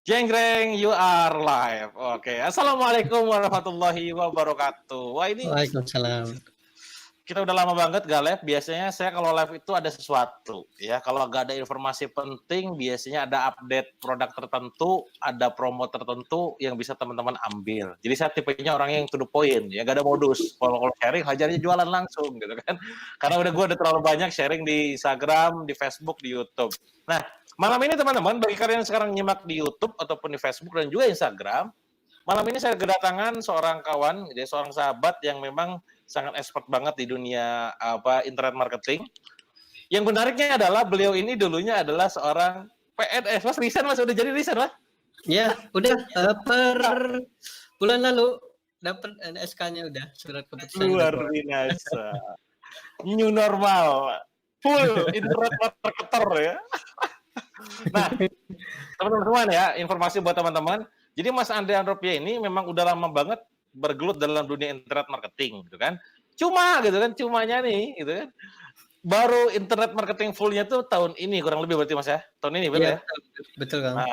Jenggreng, you are live. Oke, assalamualaikum warahmatullahi wabarakatuh. Wah ini Waalaikumsalam. kita udah lama banget gak live. Biasanya saya kalau live itu ada sesuatu, ya. Kalau gak ada informasi penting, biasanya ada update produk tertentu, ada promo tertentu yang bisa teman-teman ambil. Jadi saya tipenya orang yang to the point, ya. Gak ada modus. Kalau sharing, hajarnya jualan langsung, gitu kan. Karena gue udah terlalu banyak sharing di Instagram, di Facebook, di YouTube. Nah, malam ini teman-teman, bagi kalian yang sekarang nyimak di YouTube ataupun di Facebook dan juga Instagram, malam ini saya kedatangan seorang kawan, jadi seorang sahabat yang memang sangat expert banget di dunia internet marketing. Yang menariknya adalah beliau ini dulunya adalah seorang PNS. Mas resign, Mas udah jadi resign, Mas? Ya, udah per bulan lalu dapat SK-nya udah surat keputusan. Luar biasa. New normal. Full internet marketer ya. Nah, teman-teman ya, informasi buat teman-teman. Jadi Mas Andre Andropia ini memang udah lama banget bergelut dalam dunia internet marketing gitu kan. Cumanya nih gitu kan. Baru internet marketing fullnya tuh tahun ini kurang lebih berarti Mas ya. Tahun ini betul ya? Betul Kang. Nah,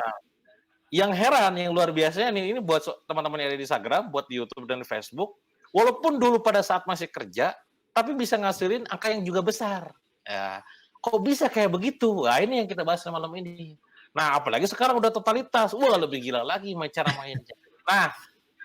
yang heran, yang luar biasanya nih, ini buat teman-teman yang ada di Instagram, buat di YouTube dan di Facebook, walaupun dulu pada saat masih kerja, tapi bisa ngasilin angka yang juga besar. Ya, kok bisa kayak begitu? Nah, ini yang kita bahas malam ini. Nah, apalagi sekarang udah totalitas. Wah, lebih gila lagi cara mainnya. Nah,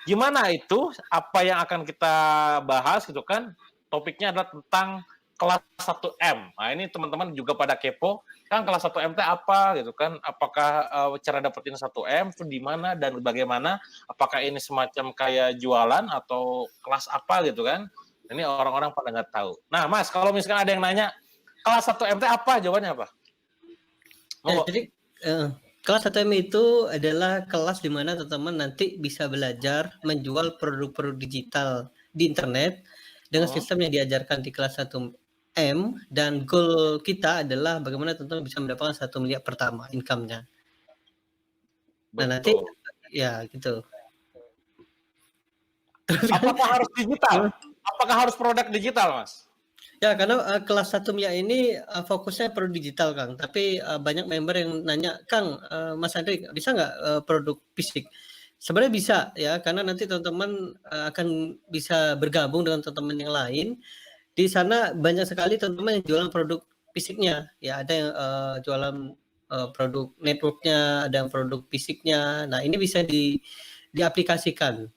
gimana itu? Apa yang akan kita bahas gitu kan? Topiknya adalah tentang kelas 1M. Nah, ini teman-teman juga pada kepo, kan kelas 1M itu apa gitu kan? Apakah cara dapetin 1M itu di mana dan bagaimana? Apakah ini semacam kayak jualan atau kelas apa gitu kan? Ini orang-orang pada nggak tahu. Nah, Mas, kalau misalkan ada yang nanya, kelas 1M itu apa? Jawabannya apa? Ya, jadi kelas 1M itu adalah kelas di mana teman-teman nanti bisa belajar menjual produk-produk digital di internet dengan sistem yang diajarkan di kelas 1M, dan goal kita adalah bagaimana teman-teman bisa mendapatkan 1 miliar pertama income-nya. Nah, nanti ya gitu. Apakah harus digital? Apakah harus produk digital, Mas? Ya, karena kelas 1 miliar ini fokusnya produk digital, Kang. Tapi banyak member yang nanya, Kang, Mas Andri, bisa nggak produk fisik? Sebenarnya bisa ya, karena nanti teman-teman akan bisa bergabung dengan teman-teman yang lain. Di sana banyak sekali teman-teman yang jualan produk fisiknya. Ya, ada yang jualan produk networknya, ada yang produk fisiknya. Nah, ini bisa diaplikasikan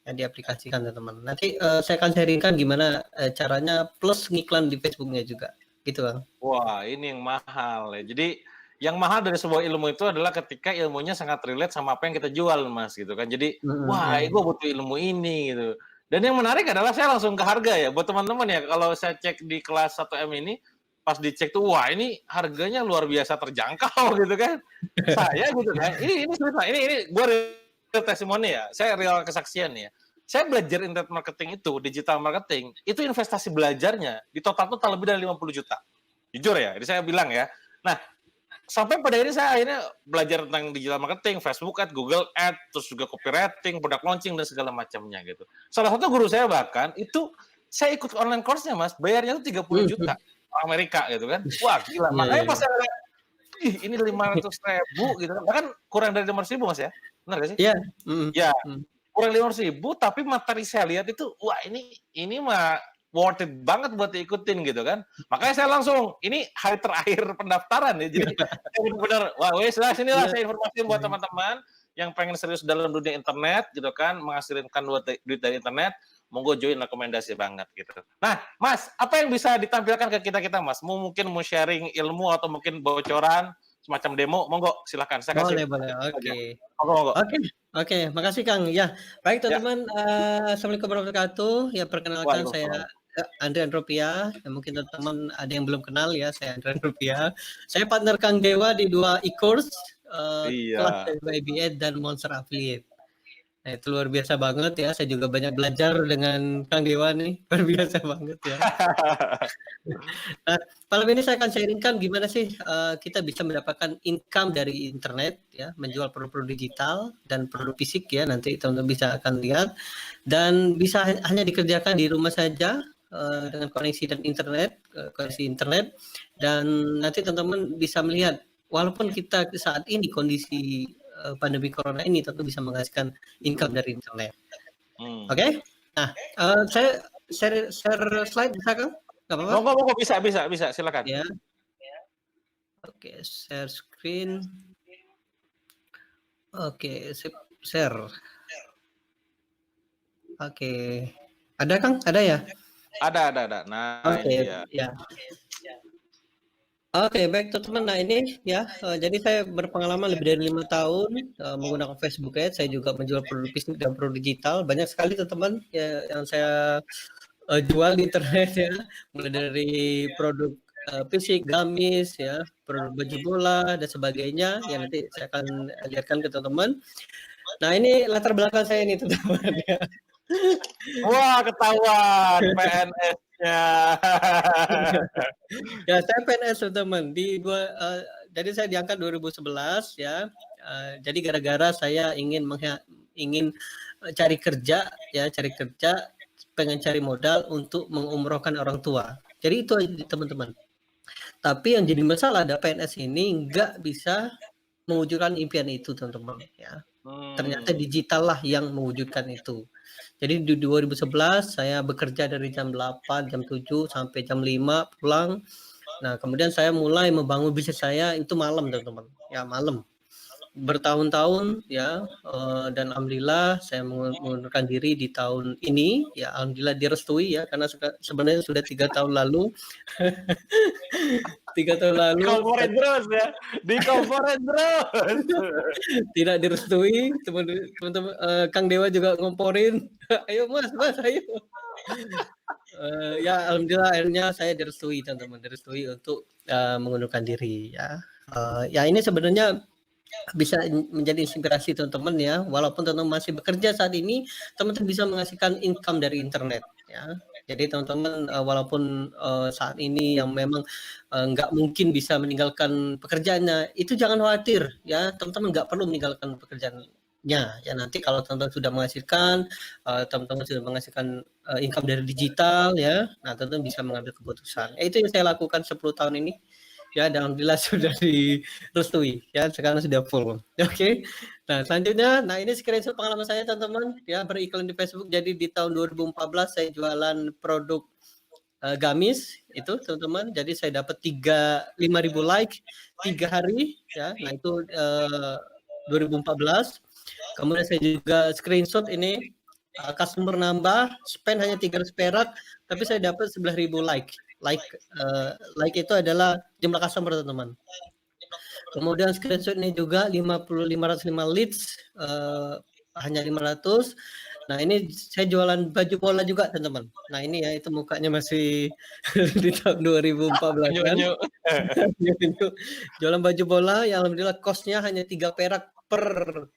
teman-teman. Nanti saya akan sharingkan gimana caranya plus ngiklan di Facebooknya juga, gitu Bang. Wah, ini yang mahal ya. Jadi yang mahal dari sebuah ilmu itu adalah ketika ilmunya sangat relate sama apa yang kita jual, Mas, gitu kan. Jadi, wah, gue butuh ilmu ini gitu. Dan yang menarik adalah saya langsung ke harga ya. Buat teman-teman ya, kalau saya cek di kelas 1M ini, pas dicek tuh, wah ini harganya luar biasa terjangkau gitu kan. Saya gitu kan, ini gue real testimoni ya, saya real kesaksian ya. Saya belajar internet marketing itu, digital marketing, itu investasi belajarnya di total lebih dari 50 juta. Jujur ya, jadi saya bilang ya. Nah, sampai pada ini saya akhirnya belajar tentang digital marketing, Facebook Ads, Google Ads, terus juga copywriting, product launching, dan segala macamnya gitu. Salah satu guru saya bahkan, itu saya ikut online course-nya, Mas, bayarnya itu 30 juta Amerika gitu kan. Wah, gila. Makanya pas saya lihat, ih ini 500.000 gitu kan. Bahkan kurang dari 500.000, Mas ya. Benar gak sih? Iya. Ya, kurang 500.000, tapi materi saya lihat itu, wah ini mah worth it banget buat diikutin gitu kan. Makanya saya langsung, ini hari terakhir pendaftaran ya, jadi benar-benar, wah wes lah, sinilah saya informasi buat teman-teman yang pengen serius dalam dunia internet gitu kan, menghasilkan duit dari internet, monggo join, rekomendasi banget gitu. Nah, Mas, apa yang bisa ditampilkan ke kita Mas? Mungkin mau sharing ilmu atau mungkin bocoran semacam demo, monggo silakan. Saya kasih. Boleh. Monggo. Oke, makasih Kang. Ya, baik teman-teman, Assalamualaikum warahmatullahi wabarakatuh. Ya, perkenalkan saya Andre Andropia. Ya, mungkin teman-teman ada yang belum kenal ya, saya Andre Andropia. Saya partner Kang Dewa di 2 e-course, kelas IBA dan Monster Affiliate. Nah, itu luar biasa banget ya. Saya juga banyak belajar dengan Kang Dewa nih, luar biasa banget ya. Nah, malam ini saya akan sharingkan gimana sih kita bisa mendapatkan income dari internet ya, menjual produk-produk digital dan produk fisik ya, nanti teman-teman bisa akan lihat, dan bisa hanya dikerjakan di rumah saja dengan koneksi internet, dan nanti teman-teman bisa melihat walaupun kita saat ini kondisi pandemi corona ini tentu bisa menghasilkan income dari internet. Hmm. Oke? Nah, saya share slide bisa Kang? Nggak apa-apa? Monggo, bisa, silakan. Ya. Oke, share screen. Oke, share. Oke. Ada Kang? Ada ya? Ada. Nah, Oke, ini dia. ya. Oke, baik teman-teman. Nah ini ya, jadi saya berpengalaman lebih dari 5 tahun menggunakan Facebook Ads. Saya juga menjual produk fisik dan produk digital. Banyak sekali teman-teman ya, yang saya jual di internet ya, mulai dari produk fisik, gamis ya, produk baju bola dan sebagainya. Ya nanti saya akan lihatkan ke teman-teman. Nah ini latar belakang saya nih teman-teman ya. Wah, ketahuan PNS-nya. Ya, saya PNS teman-teman. Jadi saya diangkat 2011 ya. Jadi gara-gara saya ingin cari kerja ya, pengen cari modal untuk mengumrohkan orang tua. Jadi itu aja teman-teman. Tapi yang jadi masalah ada PNS ini nggak bisa mewujudkan impian itu teman-teman ya. Ternyata digital lah yang mewujudkan itu. Jadi di 2011 saya bekerja dari jam 8, jam 7 sampai jam 5 pulang. Nah, kemudian saya mulai membangun bisnis saya itu malam teman-teman. Ya, malam. Bertahun-tahun ya, dan alhamdulillah saya mengundurkan diri di tahun ini. Ya, alhamdulillah direstui ya, karena sebenarnya sudah 3 tahun lalu. 3 tahun lalu. Komporin terus ya, dikomporin terus. Tidak direstui, teman-teman. Kang Dewa juga ngomporin. Ayo mas, ayo. Ya alhamdulillah akhirnya saya direstui teman-teman, direstui untuk mengundurkan diri ya. Ya ini sebenarnya bisa menjadi inspirasi teman-teman ya, walaupun teman-teman masih bekerja saat ini, teman-teman bisa menghasilkan income dari internet ya. Jadi teman-teman walaupun saat ini yang memang nggak mungkin bisa meninggalkan pekerjaannya, itu jangan khawatir ya, teman-teman nggak perlu meninggalkan pekerjaannya ya. Nanti kalau teman-teman sudah menghasilkan income dari digital ya, nah teman-teman bisa mengambil keputusan. Itu yang saya lakukan 10 tahun ini. Ya, dan alhamdulillah sudah direstui ya, sekarang sudah full. Oke. Nah, selanjutnya ini screenshot pengalaman saya teman-teman ya, beriklan di Facebook. Jadi di tahun 2014 saya jualan produk gamis itu teman-teman. Jadi saya dapat 5.000 like 3 hari ya. Nah, itu 2014. Kemudian saya juga screenshot ini customer nambah, spend hanya 300 perak, tapi saya dapat 11.000 like. Like itu adalah jumlah customer teman-teman. Kemudian screenshot ini juga 505 leads, hanya 500. Nah ini saya jualan baju bola juga teman-teman. Nah ini ya, itu mukanya masih di tahun 2014 kan. Jualan baju bola yang alhamdulillah costnya hanya 3 perak per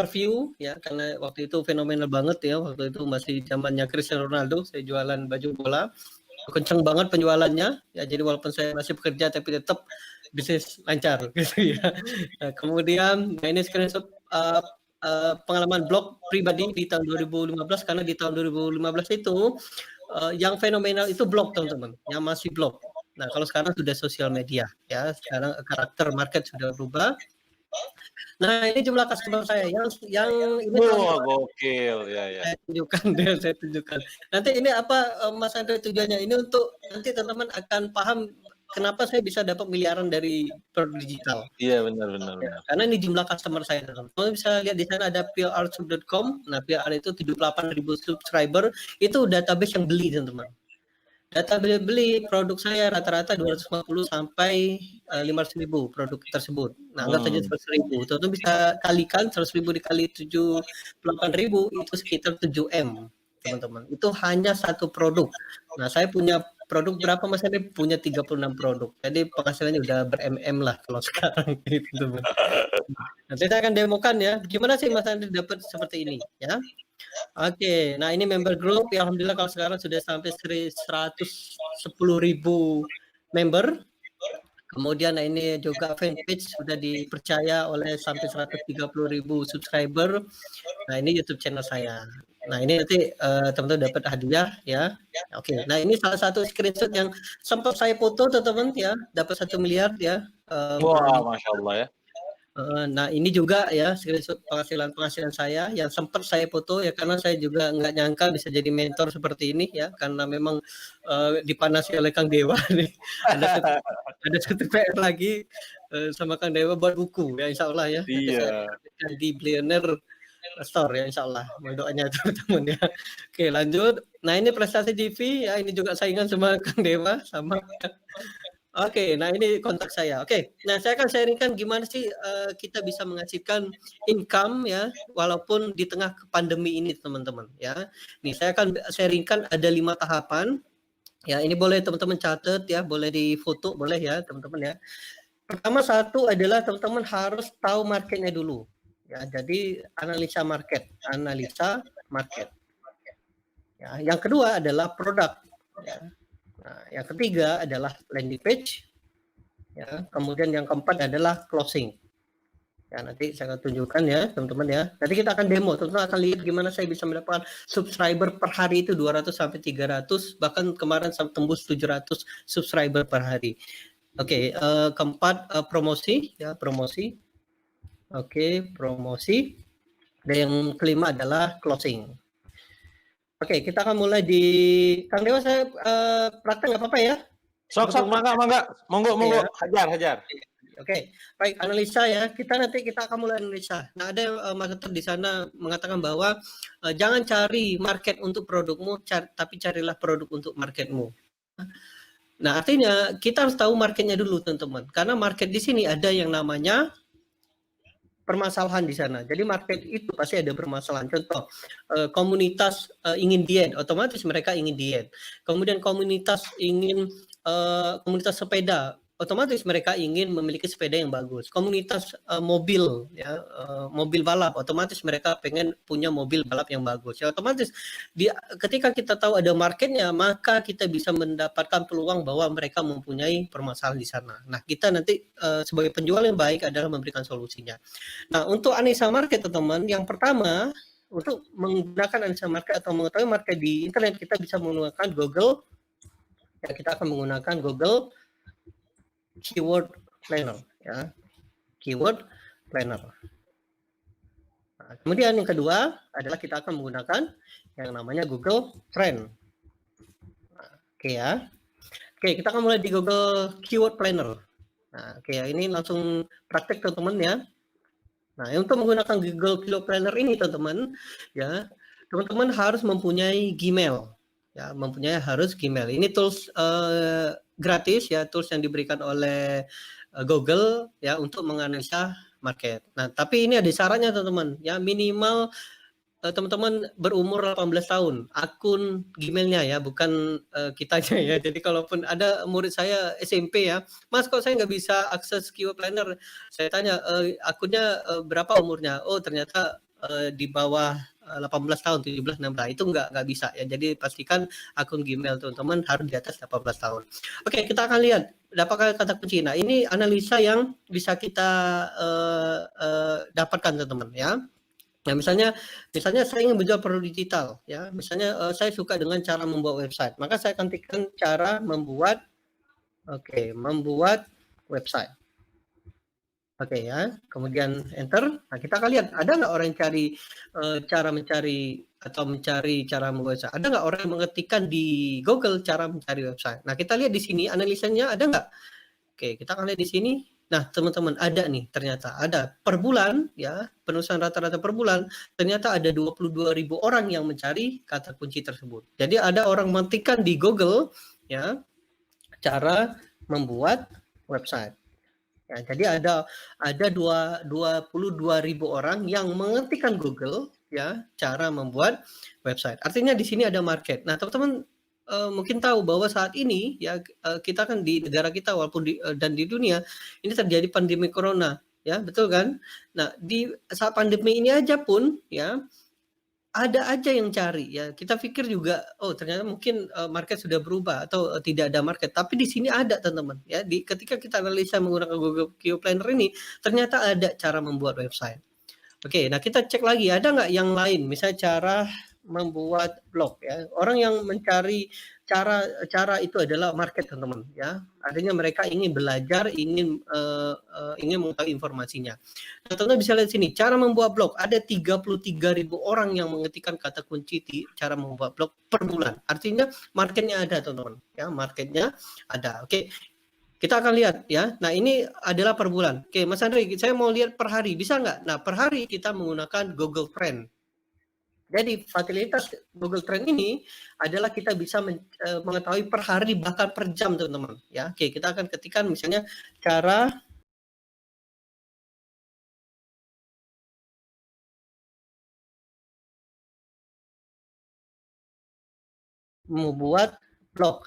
view ya, karena waktu itu fenomenal banget ya, waktu itu masih zamannya Cristiano Ronaldo. Saya jualan baju bola, kenceng banget penjualannya ya, jadi walaupun saya masih bekerja tapi tetap bisnis lancar gitu ya. Nah, kemudian ini screenshot pengalaman blog pribadi di tahun 2015, karena di tahun 2015 itu yang fenomenal itu blog teman-teman, yang masih blog. Nah kalau sekarang sudah sosial media ya, sekarang karakter market sudah berubah. Nah ini jumlah customer saya yang ini gokil ya. Saya tunjukkan. Nanti ini apa Mas Andre tujuannya ini untuk nanti teman-teman akan paham kenapa saya bisa dapat miliaran dari produk digital. Iya benar. Ya, karena ini jumlah customer saya teman-teman. Bisa lihat di sana ada prrsub.com. Nah PR itu 78.000 subscriber, itu database yang beli teman-teman. Data beli produk saya rata-rata 250 sampai 500.000 produk tersebut. Nah, anggap saja 100.000. Teman-teman bisa kalikan 100.000 dikali 78.000 itu sekitar 7M, teman-teman. Itu hanya satu produk. Nah, saya punya produk berapa Mas Andi? Punya 36 produk. Jadi penghasilannya udah ber-MM lah kalau sekarang gitu, teman. Nanti saya akan demokan ya. Gimana sih Mas Andi dapat seperti ini ya? Oke, nah ini member group ya, alhamdulillah kalau sekarang sudah sampai 110.000 member. Kemudian nah ini juga fanpage sudah dipercaya oleh sampai 130.000 subscriber. Nah ini YouTube channel saya. Nah ini nanti teman-teman dapat hadiah ya. Oke, nah ini salah satu screenshot yang sempat saya foto teman-teman ya, dapat 1 miliar ya. Wah, Masya Allah ya. Nah ini juga ya screenshot penghasilan saya yang sempat saya foto ya, karena saya juga nggak nyangka bisa jadi mentor seperti ini ya, karena memang, dipanasi oleh Kang Dewa nih. Ada satu PR lagi, sama Kang Dewa buat buku ya, insyaallah ya, nanti saya Iya. terbitkan di Billionaire Store ya, insyaallah. Mohon doanya teman-teman ya. Oke lanjut, nah ini prestasi TV ya, ini juga saingan sama Kang Dewa, sama ya. Oke, nah ini kontak saya. Oke, nah saya akan sharing-kan gimana sih, kita bisa menghasilkan income ya, walaupun di tengah pandemi ini teman-teman ya. Nih saya akan sharing-kan ada 5 tahapan, ya ini boleh teman-teman catat ya, boleh difoto boleh ya teman-teman ya. Pertama satu adalah teman-teman harus tahu marketnya dulu, ya jadi analisa market. Ya, yang kedua adalah produk, ya. Nah, yang ketiga adalah landing page, ya. Kemudian yang keempat adalah closing. Ya, nanti saya akan tunjukkan ya, teman-teman ya. Nanti kita akan demo, teman-teman akan lihat gimana saya bisa mendapatkan subscriber per hari itu 200 sampai 300, bahkan kemarin sampai tembus 700 subscriber per hari. Oke, keempat promosi ya, promosi. Oke, promosi. Dan yang kelima adalah closing. Oke, kita akan mulai di Kang Dewa, saya praktek nggak apa-apa ya? Sok, mangga. Monggo, Ya. hajar. Oke, baik analisa ya. Kita akan mulai analisa. Nah, ada marketer di sana mengatakan bahwa jangan cari market untuk produkmu, tapi carilah produk untuk marketmu. Nah, artinya kita harus tahu marketnya dulu, teman-teman. Karena market di sini ada yang namanya permasalahan di sana. Jadi market itu pasti ada permasalahan. Contoh, komunitas ingin diet, otomatis mereka ingin diet. Kemudian komunitas komunitas sepeda, otomatis mereka ingin memiliki sepeda yang bagus. Komunitas mobil, ya, mobil balap, otomatis mereka pengen punya mobil balap yang bagus. Ya, otomatis ketika kita tahu ada marketnya, maka kita bisa mendapatkan peluang bahwa mereka mempunyai permasalahan di sana. Nah, kita nanti sebagai penjual yang baik adalah memberikan solusinya. Nah, untuk analisa market, teman-teman, yang pertama untuk menggunakan analisa market atau mengetahui market di internet, kita bisa menggunakan Google. Ya, kita akan menggunakan Google Keyword Planner ya, Keyword Planner. Nah, kemudian yang kedua adalah kita akan menggunakan yang namanya Google Trend. Nah, oke ya. Oke, kita akan mulai di Google Keyword Planner. Nah, oke ya, ini langsung praktek teman-teman ya. Nah, untuk menggunakan Google Keyword Planner ini teman-teman ya, teman-teman harus mempunyai Gmail. Ya, harus Gmail. Ini tools gratis ya, tools yang diberikan oleh Google ya untuk menganalisa market. Nah, tapi ini ada syaratnya teman-teman ya, minimal teman-teman berumur 18 tahun, akun Gmailnya ya, bukan kitanya ya. Jadi kalaupun ada murid saya SMP ya, Mas kok saya nggak bisa akses Keyword Planner? Saya tanya, akunnya berapa umurnya? Oh ternyata di bawah 18 tahun, 17, 16, itu nggak bisa ya. Jadi pastikan akun Gmail teman-teman harus di atas 18 tahun. Oke, kita akan lihat dapatkan kata kunci. Nah, ini analisa yang bisa kita dapatkan teman-teman ya. Nah, misalnya saya ingin menjual produk digital ya. Misalnya saya suka dengan cara membuat website. Maka saya akan ketikkan cara membuat website. Oke ya. Kemudian enter. Nah, kita akan lihat ada nggak orang yang cari cara mencari cara membuat website. Ada nggak orang yang mengetikkan di Google cara mencari website. Nah, kita lihat di sini analisanya ada nggak? Oke, kita akan lihat di sini. Nah, teman-teman, ada nih ternyata ada per bulan ya, penulisan rata-rata per bulan ternyata ada 22.000 orang yang mencari kata kunci tersebut. Jadi ada orang mengetikkan di Google ya cara membuat website. Ya, jadi ada 22.000 orang yang mengetikkan Google ya cara membuat website. Artinya di sini ada market. Nah, teman-teman mungkin tahu bahwa saat ini ya kita kan di negara kita walaupun dan di dunia ini terjadi pandemi corona ya, betul kan? Nah, di saat pandemi ini aja pun ya ada aja yang cari ya. Kita pikir juga oh ternyata mungkin market sudah berubah atau tidak ada market, tapi di sini ada teman-teman ya. Ketika kita analisa menggunakan Google Keyword Planner ini ternyata ada cara membuat website. Oke, nah kita cek lagi ada nggak yang lain, misalnya cara membuat blog ya. Orang yang mencari cara cara itu adalah market teman-teman ya. Artinya mereka ingin belajar, ingin mengetahui informasinya. Nah, teman-teman bisa lihat sini, cara membuat blog. Ada 33.000 orang yang mengetikkan kata kunci di cara membuat blog per bulan. Artinya marketnya ada teman-teman ya, marketnya ada. Oke. Kita akan lihat ya. Nah, ini adalah per bulan. Oke, Mas Andre, saya mau lihat per hari. Bisa nggak? Nah, per hari kita menggunakan Google Trend. Jadi fasilitas Google Trend ini adalah kita bisa mengetahui per hari bahkan per jam teman-teman ya. Oke, kita akan ketikkan misalnya cara membuat blog.